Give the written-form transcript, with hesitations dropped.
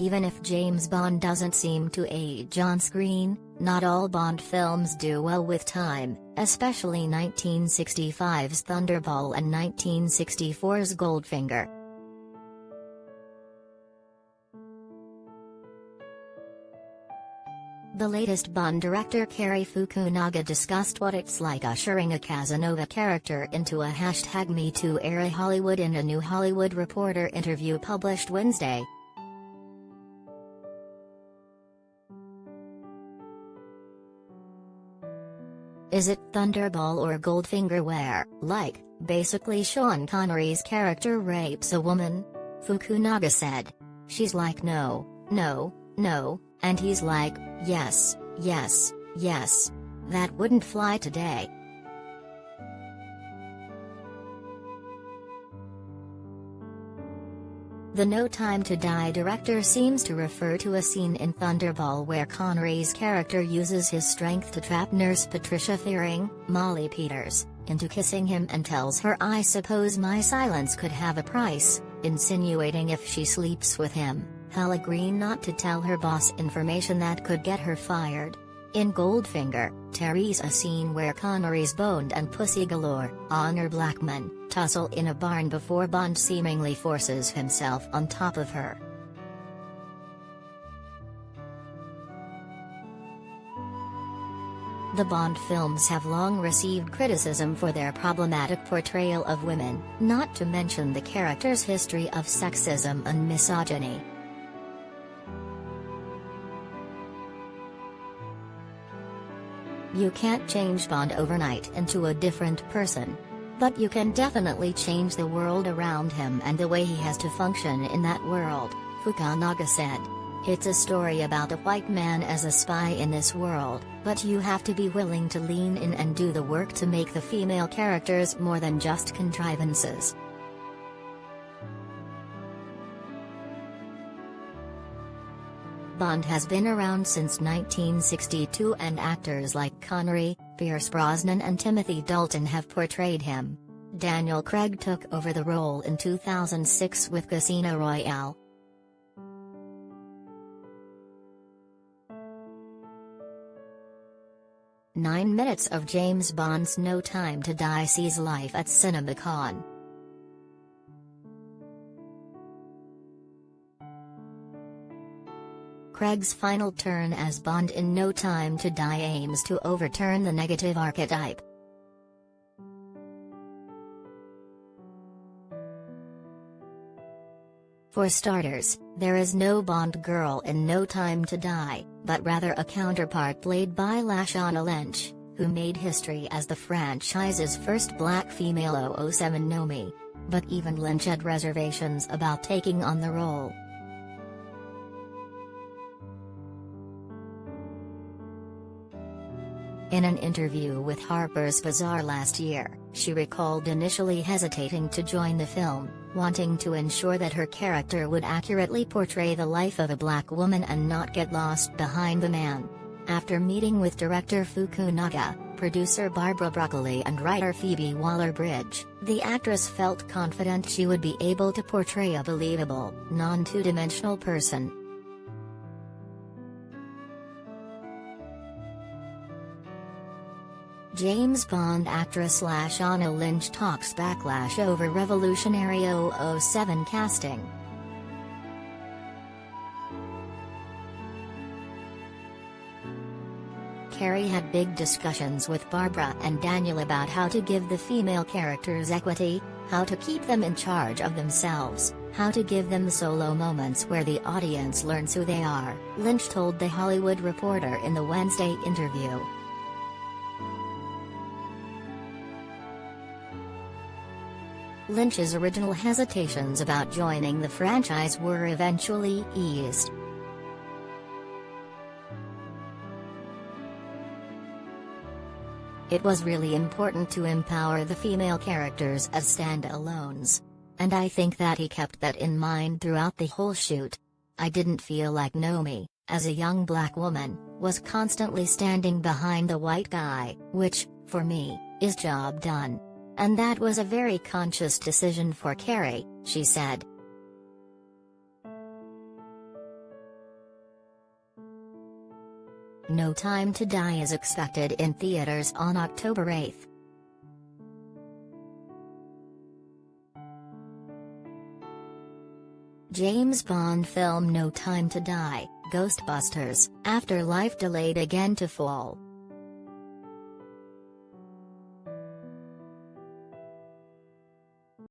Even if James Bond doesn't seem to age on screen, not all Bond films do well with time, especially 1965's Thunderball and 1964's Goldfinger. The latest Bond director Cary Fukunaga discussed what it's like ushering a Casanova character into a #MeToo era Hollywood in a New Hollywood Reporter interview published Wednesday. Is it Thunderball or Goldfinger where, like, basically Sean Connery's character rapes a woman? Fukunaga said. She's like no, no, no, and he's like, yes, yes, yes. That wouldn't fly today. The No Time to Die director seems to refer to a scene in Thunderball where Connery's character uses his strength to trap nurse Patricia Fearing, Molly Peters, into kissing him and tells her I suppose my silence could have a price, insinuating if she sleeps with him, he'll agree not to tell her boss information that could get her fired. In Goldfinger, there's a scene where Connery's boned and pussy galore, Honor Blackman, tussle in a barn before Bond seemingly forces himself on top of her. The Bond films have long received criticism for their problematic portrayal of women, not to mention the character's history of sexism and misogyny. You can't change Bond overnight into a different person. But you can definitely change the world around him and the way he has to function in that world, Fukunaga said. It's a story about a white man as a spy in this world, but you have to be willing to lean in and do the work to make the female characters more than just contrivances. Bond has been around since 1962 and actors like Connery, Pierce Brosnan and Timothy Dalton have portrayed him. Daniel Craig took over the role in 2006 with Casino Royale. "9 minutes of James Bond's No Time to Die sees life at CinemaCon. Craig's final turn as Bond in No Time to Die aims to overturn the negative archetype. For starters, there is no Bond girl in No Time to Die, but rather a counterpart played by Lashana Lynch, who made history as the franchise's first black female 007 Nomi. But even Lynch had reservations about taking on the role. In an interview with Harper's Bazaar last year, she recalled initially hesitating to join the film, wanting to ensure that her character would accurately portray the life of a black woman and not get lost behind the man. After meeting with director Fukunaga, producer Barbara Broccoli and writer Phoebe Waller-Bridge, the actress felt confident she would be able to portray a believable, non-two-dimensional person. James Bond actress Lashana Lynch talks backlash over revolutionary 007 casting. Cary had big discussions with Barbara and Daniel about how to give the female characters equity, how to keep them in charge of themselves, how to give them solo moments where the audience learns who they are, Lynch told The Hollywood Reporter in the Wednesday interview. Lynch's original hesitations about joining the franchise were eventually eased. It was really important to empower the female characters as stand-alones. And I think that he kept that in mind throughout the whole shoot. I didn't feel like Nomi, as a young black woman, was constantly standing behind the white guy, which, for me, is job done. And that was a very conscious decision for Cary, she said. No Time to Die is expected in theaters on October 8. James Bond film No Time to Die, Ghostbusters, Afterlife delayed again to fall.